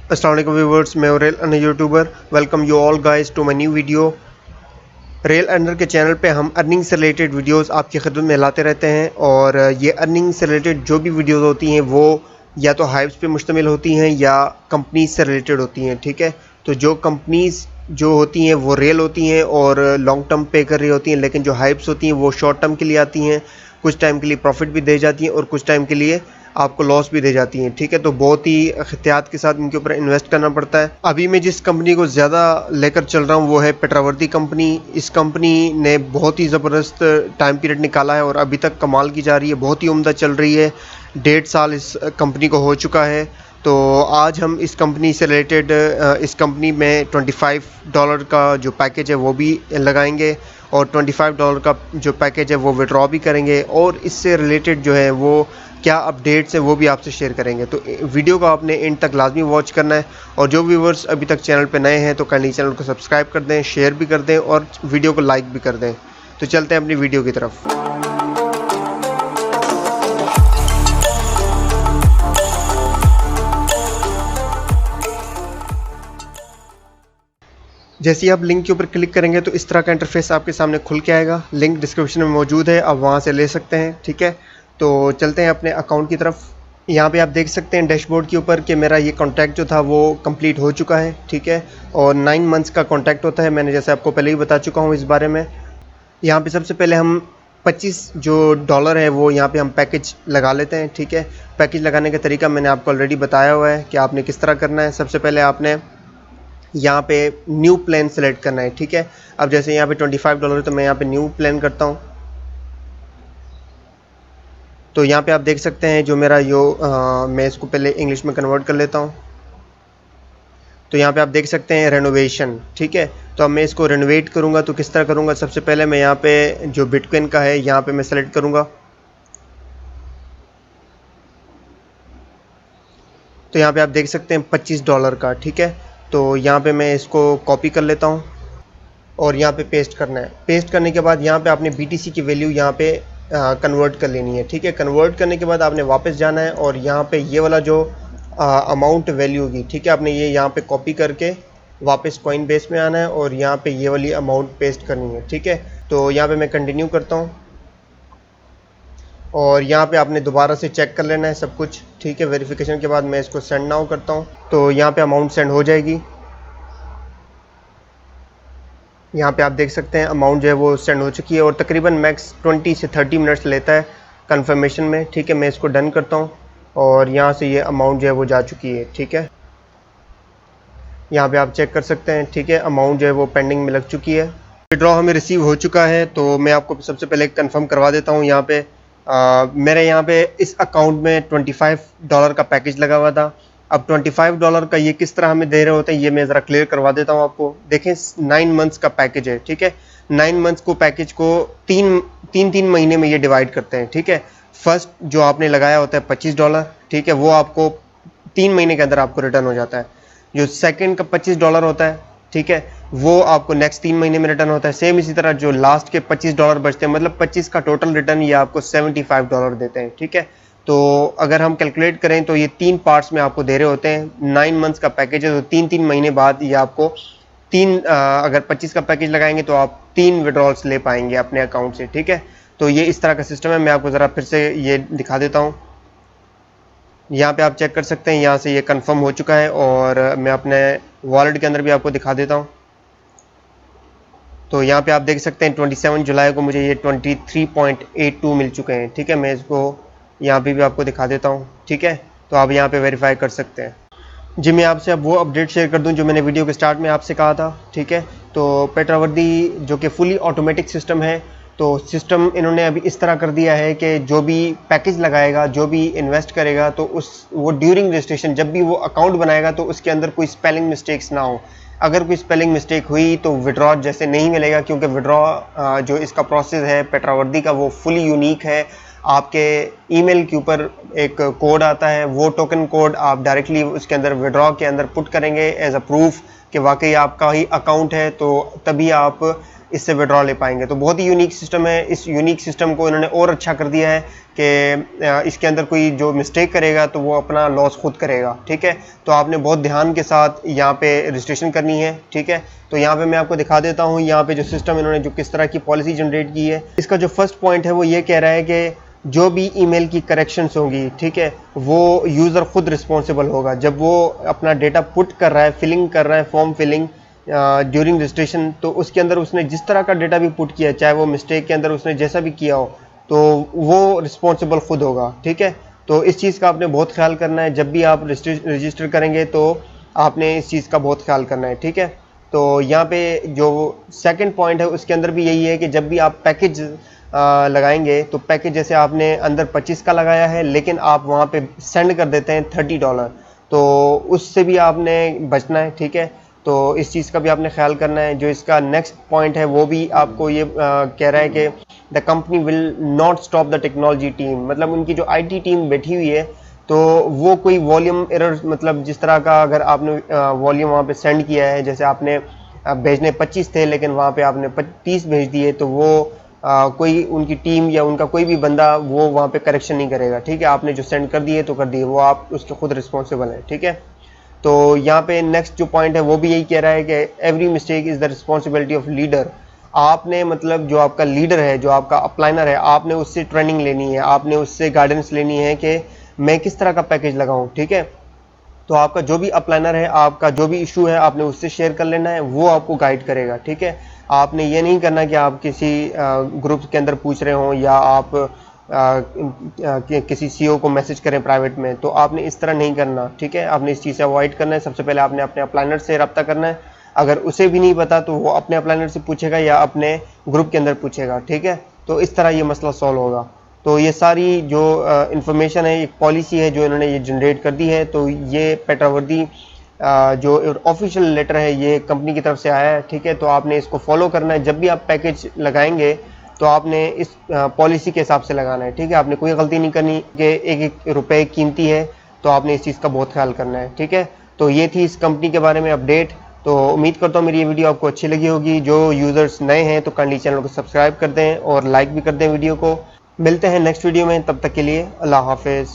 अस्सलाम वालेकुम व्यूअर्स, मैं rail earner YouTuber. Welcome you all guys to my new video. Rail earner के channel पे हम अर्निंग से रिलेटेड वीडियोस आपकी खिदमत में लाते रहते हैं और ये अर्निंग से रिलेटेड जो भी वीडियोस होती हैं वो या तो हाइप्स पे मुश्तमिल होती हैं या कंपनीज से रिलेटेड होती हैं। ठीक है, तो जो कंपनीज जो होती हैं वो रियल होती हैं और लॉन्ग टर्म पे कर रही होती हैं, लेकिन जो हाइप्स होती हैं वो शॉर्ट टर्म के लिए आती हैं। कुछ टाइम के लिए प्रॉफिट भी दे जाती हैं और कुछ टाइम के लिए आपको लॉस भी दे जाती हैं। ठीक है, तो बहुत ही एहतियात के साथ इनके ऊपर इन्वेस्ट करना पड़ता है। अभी मैं जिस कंपनी को ज़्यादा लेकर चल रहा हूँ वो है पेट्रावर्दी कंपनी। इस कंपनी ने बहुत ही ज़बरदस्त टाइम पीरियड निकाला है और अभी तक कमाल की जा रही है, बहुत ही उम्दा चल रही है। 1.5 साल इस कंपनी को हो चुका है। तो आज हम इस कंपनी से रिलेटेड इस कंपनी में $25 का जो पैकेज है वो भी लगाएंगे और $25 का जो पैकेज है वो विड्रॉ भी करेंगे और इससे रिलेटेड जो है वो क्या अपडेट्स है वो भी आपसे शेयर करेंगे। तो वीडियो को आपने एंड तक लाजमी वॉच करना है और जो व्यूवर्स अभी तक चैनल पे नए हैं तो काइंडली चैनल को सब्सक्राइब कर दें, शेयर भी कर दें और वीडियो को लाइक भी कर दें। तो चलते हैं अपनी वीडियो की तरफ। जैसे ही आप लिंक के ऊपर क्लिक करेंगे तो इस तरह का इंटरफेस आपके सामने खुल के आएगा। लिंक डिस्क्रिप्शन में मौजूद है, आप वहाँ से ले सकते हैं। ठीक है, तो चलते हैं अपने अकाउंट की तरफ। यहाँ पे आप देख सकते हैं डैशबोर्ड के ऊपर कि मेरा ये कॉन्टैक्ट जो था वो कंप्लीट हो चुका है। ठीक है, और 9 मंथ्स का कॉन्टैक्ट होता है, मैंने जैसे आपको पहले ही बता चुका हूँ इस बारे में। यहाँ पे सबसे पहले हम 25 जो डॉलर है वो यहाँ पे हम पैकेज लगा लेते हैं। ठीक है, पैकेज लगाने का तरीका मैंने आपको ऑलरेडी बताया हुआ है कि आपने किस तरह करना है। सबसे पहले आपने यहाँ पे न्यू प्लान सेलेक्ट करना है। ठीक है, अब जैसे यहाँ पे $25 है तो मैं यहाँ पे न्यू प्लान करता हूँ। तो यहाँ पे आप देख सकते हैं जो मेरा मैं इसको पहले इंग्लिश में कन्वर्ट कर लेता हूँ। तो यहाँ पे आप देख सकते हैं रेनोवेशन। ठीक है, तो अब मैं इसको रेनोवेट करूँगा तो किस तरह करूँगा। सबसे पहले मैं यहाँ पे जो बिटकॉइन का है यहाँ पे मैं सेलेक्ट करूँगा। तो यहाँ पे आप देख सकते हैं $25 का। ठीक है, तो यहाँ पे मैं इसको कॉपी कर लेता हूँ और यहाँ पे पेस्ट करना है। पेस्ट करने के बाद यहाँ पे आपने BTC की वैल्यू यहाँ पे कन्वर्ट कर लेनी है। ठीक है, कन्वर्ट करने के बाद आपने वापस जाना है और यहाँ पे ये वाला जो अमाउंट वैल्यू होगी, ठीक है, आपने ये यहाँ पे कॉपी करके वापस कॉइन बेस में आना है और यहाँ पे ये वाली अमाउंट पेस्ट करनी है। ठीक है, तो यहाँ पे मैं कंटिन्यू करता हूँ और यहाँ पे आपने दोबारा से चेक कर लेना है सब कुछ। ठीक है, वेरिफिकेशन के बाद मैं इसको सेंड नाउ करता हूँ तो यहाँ पे अमाउंट सेंड हो जाएगी। यहाँ पे आप देख सकते हैं अमाउंट जो है वो सेंड हो चुकी है और तकरीबन मैक्स 20 से 30 मिनट्स लेता है कंफर्मेशन में। ठीक है, मैं इसको डन करता हूँ और यहाँ से ये अमाउंट जो है वो जा चुकी है। ठीक है, यहाँ पे आप चेक कर सकते हैं। ठीक है, अमाउंट जो है वो पेंडिंग में लग चुकी है। विड्रॉ हमें रिसीव हो चुका है तो मैं आपको सबसे पहले कंफर्म करवा देता हूँ। यहाँ पे मेरे यहाँ पे इस अकाउंट में $25 का पैकेज लगा हुआ था। अब $25 का ये किस तरह हमें दे रहे होते हैं ये मैं ज़रा क्लियर करवा देता हूँ आपको। देखें 9 मंथ्स का पैकेज है। ठीक है, 9 मंथ्स को पैकेज को तीन महीने में ये डिवाइड करते हैं। ठीक है, फर्स्ट जो आपने लगाया होता है $25, ठीक है, वो आपको 3 महीने के अंदर आपको रिटर्न हो जाता है। जो सेकंड का $25 होता है, ठीक है, वो आपको नेक्स्ट 3 महीने में रिटर्न होता है। सेम इसी तरह जो लास्ट के $25 बचते हैं, मतलब 25 का टोटल रिटर्न ये आपको $75 देते हैं। ठीक है, तो अगर हम कैलकुलेट करें तो ये 3 पार्ट्स में आपको दे रहे होते हैं। 9 मंथ्स का पैकेज है तो 3 महीने बाद ये आपको अगर 25 का पैकेज लगाएंगे तो आप 3 विड्रॉल्स ले पाएंगे अपने अकाउंट से। ठीक है, तो ये इस तरह का सिस्टम है। मैं आपको ज़रा फिर से ये दिखा देता हूँ। यहाँ पे आप चेक कर सकते हैं, यहाँ से ये कंफर्म हो चुका है और मैं अपने वॉलेट के अंदर भी आपको दिखा देता हूँ। तो यहाँ पे आप देख सकते हैं 27 जुलाई को मुझे ये 23.82 मिल चुके हैं। ठीक है, मैं इसको यहाँ पे भी आपको दिखा देता हूँ। ठीक है, तो आप यहाँ पे वेरीफाई कर सकते हैं। जी, मैं आपसे अब वो अपडेट शेयर कर दूं जो मैंने वीडियो के स्टार्ट में आपसे कहा था। ठीक है, तो पेट्रावर्दी जो कि फुली ऑटोमेटिक सिस्टम है, तो सिस्टम इन्होंने अभी इस तरह कर दिया है कि जो भी पैकेज लगाएगा, जो भी इन्वेस्ट करेगा, तो वो ड्यूरिंग रजिस्ट्रेशन जब भी वो अकाउंट बनाएगा तो उसके अंदर कोई स्पेलिंग मिस्टेक्स ना हो। अगर कोई स्पेलिंग मिस्टेक हुई तो विड्रॉ जैसे नहीं मिलेगा, क्योंकि विड्रॉ जो इसका प्रोसेस है पेट्रावर्दी का वो फुली यूनिक है। आपके ईमेल के ऊपर एक कोड आता है, वो टोकन कोड आप डायरेक्टली उसके अंदर विड्रॉ के अंदर पुट करेंगे एज अ प्रूफ कि वाकई आपका ही अकाउंट है, तो तभी आप इससे विड्रॉ ले पाएंगे। तो बहुत ही यूनिक सिस्टम है। इस यूनिक सिस्टम को इन्होंने और अच्छा कर दिया है कि इसके अंदर कोई जो मिस्टेक करेगा तो वो अपना लॉस खुद करेगा, ठीक है। तो आपने बहुत ध्यान के साथ यहाँ पे रजिस्ट्रेशन करनी है, ठीक है। तो यहाँ पे मैं आपको दिखा देता हूँ यहाँ पे जो सिस्टम इन्होंने जो किस तरह की पॉलिसी जनरेट की है। इसका जो फर्स्ट पॉइंट है वो ये कह रहा है कि जो भी ईमेल की करेक्शंस होंगी, ठीक है, वो यूज़र खुद रिस्पॉन्सिबल होगा। जब वो अपना डेटा पुट कर रहा है, फिलिंग कर रहा है, फॉर्म फिलिंग ड्यूरिंग रजिस्ट्रेशन, तो उसके अंदर उसने जिस तरह का डेटा भी पुट किया, चाहे वो मिस्टेक के अंदर उसने जैसा भी किया हो, तो वो रिस्पॉन्सिबल खुद होगा, ठीक है। तो इस चीज़ का आपने बहुत ख्याल करना है। जब भी आप रजिस्टर करेंगे तो आपने इस चीज़ का बहुत ख्याल करना है, ठीक है। तो यहाँ पे जो सेकंड पॉइंट है उसके अंदर भी यही है कि जब भी आप पैकेज लगाएंगे, तो पैकेज जैसे आपने अंदर 25 का लगाया है लेकिन आप वहाँ पे सेंड कर देते हैं $30, तो उससे भी आपने बचना है, ठीक है। तो इस चीज़ का भी आपने ख्याल करना है। जो इसका नेक्स्ट पॉइंट है वो भी आपको ये कह रहा है कि the company will not stop the technology team, मतलब उनकी जो IT टीम बैठी हुई है तो वो कोई वॉल्यूम एरर, मतलब जिस तरह का अगर आपने वॉल्यूम वहाँ पे सेंड किया है, जैसे आपने भेजने 25 थे लेकिन वहाँ पे आपने 30 भेज दिए, तो वो कोई उनकी टीम या उनका कोई भी बंदा वो वहाँ पे करेक्शन नहीं करेगा, ठीक है। आपने जो सेंड कर दिए तो कर दिए, वो आप उसके खुद रिस्पॉन्सिबल हैं, ठीक है। तो यहाँ पे नेक्स्ट जो पॉइंट है वो भी यही कह रहा है कि every mistake is the responsibility of leader. आपने मतलब जो आपका लीडर है, जो आपका अपलाइनर है, आपने उससे ट्रेनिंग लेनी है, आपने उससे गाइडेंस लेनी है कि मैं किस तरह का पैकेज लगाऊं, ठीक है। तो आपका जो भी अपलाइनर है, आपका जो भी इशू है, आपने उससे शेयर कर लेना है, वो आपको गाइड करेगा, ठीक है। आपने ये नहीं करना कि आप किसी ग्रुप के अंदर पूछ रहे हों या आप किसी CEO को मैसेज करें प्राइवेट में, तो आपने इस तरह नहीं करना, ठीक है। आपने इस चीज़ से अवॉइड करना है। सबसे पहले आपने अपने अपलाइनर से रब्ता करना है। अगर उसे भी नहीं पता तो वो अपने अपलाइनर से पूछेगा या अपने ग्रुप के अंदर पूछेगा, ठीक है। तो इस तरह ये मसला सॉल्व होगा। तो ये सारी जो इंफॉर्मेशन है, एक पॉलिसी है जो इन्होंने ये जनरेट कर दी है। तो ये पेट्रा वर्दी जो ऑफिशियल लेटर है ये कंपनी की तरफ से आया है, ठीक है। तो आपने इसको फॉलो करना है। जब भी आप पैकेज लगाएंगे तो आपने इस पॉलिसी के हिसाब से लगाना है, ठीक है। आपने कोई गलती नहीं करनी कि एक रुपए कीमती है, तो आपने इस चीज़ का बहुत ख्याल करना है, ठीक है। तो ये थी इस कंपनी के बारे में अपडेट। तो उम्मीद करता हूँ मेरी ये वीडियो आपको अच्छी लगी होगी। जो यूज़र्स नए हैं तो काइंडली चैनल को सब्सक्राइब कर दें और लाइक भी कर दें वीडियो को। मिलते हैं नेक्स्ट वीडियो में, तब तक के लिए अल्लाह हाफिज़।